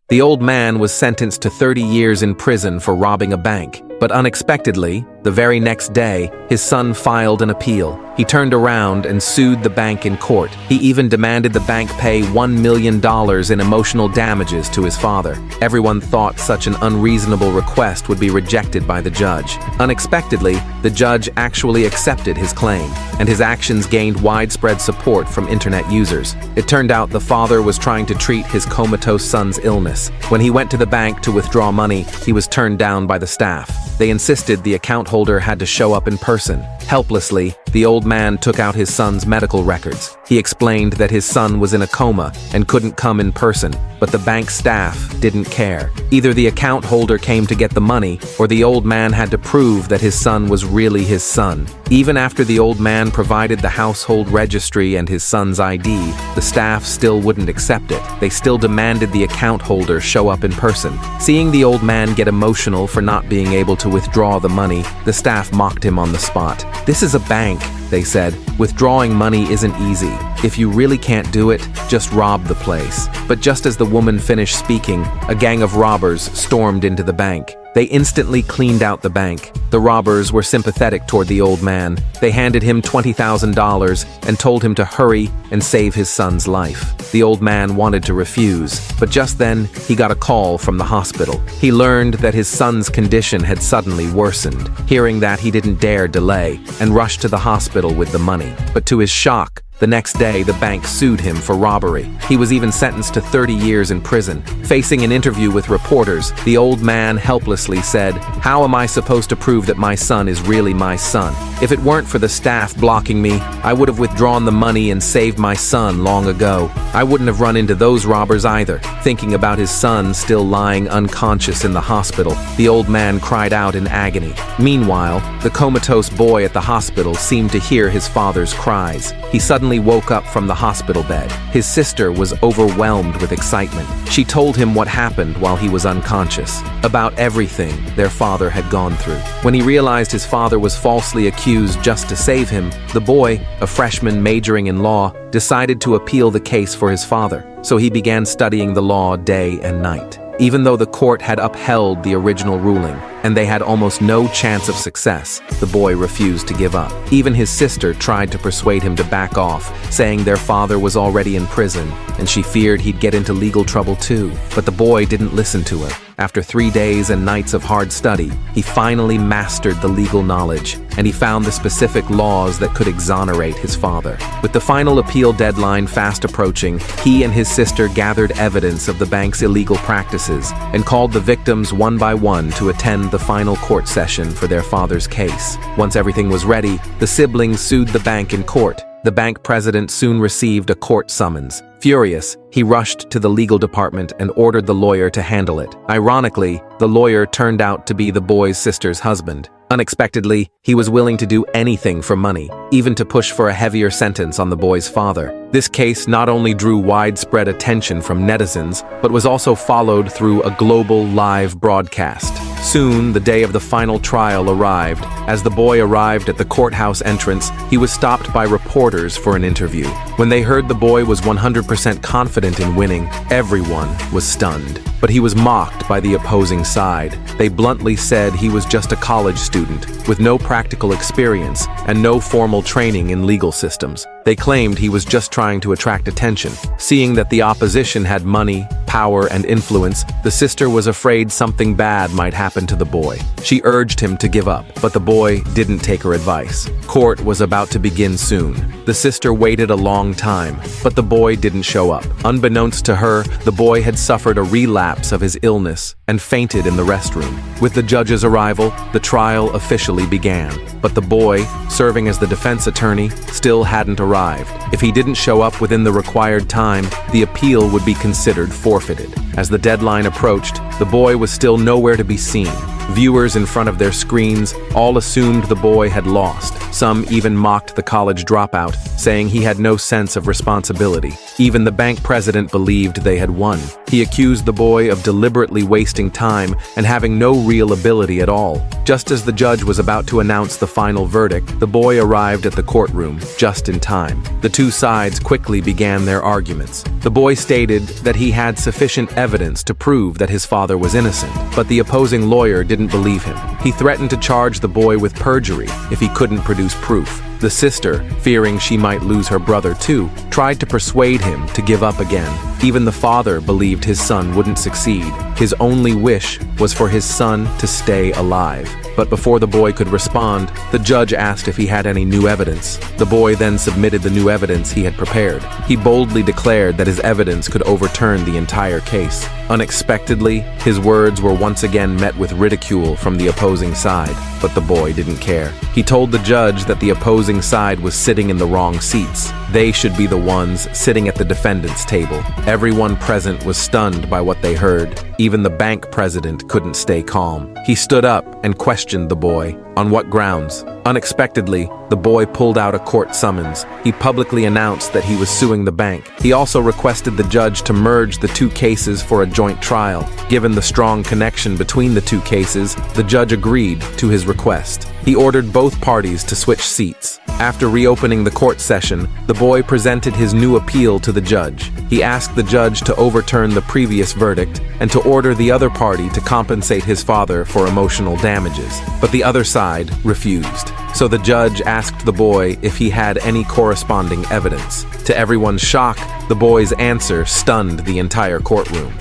The old man was sentenced to 30 years in prison for robbing a bank. But unexpectedly, the very next day, his son filed an appeal. He turned around and sued the bank in court. He even demanded the bank pay $1 million in emotional damages to his father. Everyone thought such an unreasonable request would be rejected by the judge. Unexpectedly, the judge actually accepted his claim, and his actions gained widespread support from internet users. It turned out the father was trying to treat his comatose son's illness. When he went to the bank to withdraw money, he was turned down by the staff. They insisted the account holder had to show up in person. Helplessly, the old man took out his son's medical records. He explained that his son was in a coma and couldn't come in person, but the bank staff didn't care. Either the account holder came to get the money, or the old man had to prove that his son was really his son. Even after the old man provided the household registry and his son's ID, the staff still wouldn't accept it. They still demanded the account holder show up in person. Seeing the old man get emotional for not being able to withdraw the money, the staff mocked him on the spot. "This is a bank," they said. "Withdrawing money isn't easy. If you really can't do it, just rob the place." But just as the woman finished speaking, a gang of robbers stormed into the bank. They instantly cleaned out the bank. The robbers were sympathetic toward the old man. They handed him $20,000 and told him to hurry and save his son's life. The old man wanted to refuse, but just then he got a call from the hospital. He learned that his son's condition had suddenly worsened. Hearing that, he didn't dare delay and rushed to the hospital with the money. But to his shock, the next day, the bank sued him for robbery. He was even sentenced to 30 years in prison. Facing an interview with reporters, the old man helplessly said, "How am I supposed to prove that my son is really my son? If it weren't for the staff blocking me, I would have withdrawn the money and saved my son long ago. I wouldn't have run into those robbers either." Thinking about his son still lying unconscious in the hospital, the old man cried out in agony. Meanwhile, the comatose boy at the hospital seemed to hear his father's cries. He suddenly woke up from the hospital bed. His sister was overwhelmed with excitement. She told him what happened while he was unconscious, about everything their father had gone through. When he realized his father was falsely accused just to save him, the boy, a freshman majoring in law, decided to appeal the case for his father. So he began studying the law day and night. Even though the court had upheld the original ruling, and they had almost no chance of success, the boy refused to give up. Even his sister tried to persuade him to back off, saying their father was already in prison, and she feared he'd get into legal trouble too. But the boy didn't listen to her. After 3 days and nights of hard study, he finally mastered the legal knowledge, and he found the specific laws that could exonerate his father. With the final appeal deadline fast approaching, he and his sister gathered evidence of the bank's illegal practices and called the victims one by one to attend the final court session for their father's case. Once everything was ready, the siblings sued the bank in court. The bank president soon received a court summons. Furious, he rushed to the legal department and ordered the lawyer to handle it. Ironically, the lawyer turned out to be the boy's sister's husband. Unexpectedly, he was willing to do anything for money, even to push for a heavier sentence on the boy's father. This case not only drew widespread attention from netizens, but was also followed through a global live broadcast. Soon, the day of the final trial arrived. As the boy arrived at the courthouse entrance, he was stopped by reporters for an interview. When they heard the boy was 100% confident in winning, everyone was stunned. But he was mocked by the opposing side. They bluntly said he was just a college student, with no practical experience and no formal training in legal systems. They claimed he was just trying to attract attention. Seeing that the opposition had money, power, and influence, the sister was afraid something bad might happen to the boy. She urged him to give up, but the boy didn't take her advice. Court was about to begin soon. The sister waited a long time, but the boy didn't show up. Unbeknownst to her, the boy had suffered a relapse of his illness and fainted in the restroom. With the judge's arrival, the trial officially began. But the boy, serving as the defense attorney, still hadn't arrived. If he didn't show up within the required time, the appeal would be considered forfeited. As the deadline approached, the boy was still nowhere to be seen. scene. Viewers in front of their screens all assumed the boy had lost. Some even mocked the college dropout, saying he had no sense of responsibility. Even the bank president believed they had won. He accused the boy of deliberately wasting time and having no real ability at all. Just as the judge was about to announce the final verdict, the boy arrived at the courtroom just in time. The two sides quickly began their arguments. The boy stated that he had sufficient evidence to prove that his father was innocent, but the opposing lawyer didn't believe him. He threatened to charge the boy with perjury if he couldn't produce proof. The sister, fearing she might lose her brother too, tried to persuade him to give up again. Even the father believed his son wouldn't succeed. His only wish was for his son to stay alive. But before the boy could respond, the judge asked if he had any new evidence. The boy then submitted the new evidence he had prepared. He boldly declared that his evidence could overturn the entire case. Unexpectedly, his words were once again met with ridicule from the opposing side, but the boy didn't care. He told the judge that the opposing side was sitting in the wrong seats. They should be the ones sitting at the defendant's table. Everyone present was stunned by what they heard. Even the bank president couldn't stay calm. He stood up and questioned the boy. On what grounds? Unexpectedly, the boy pulled out a court summons. He publicly announced that he was suing the bank. He also requested the judge to merge the two cases for a joint trial. Given the strong connection between the two cases, the judge agreed to his request. He ordered both parties to switch seats. After reopening the court session, the boy presented his new appeal to the judge. He asked the judge to overturn the previous verdict and to order the other party to compensate his father for emotional damages. But the other side refused. So the judge asked the boy if he had any corresponding evidence. To everyone's shock, the boy's answer stunned the entire courtroom.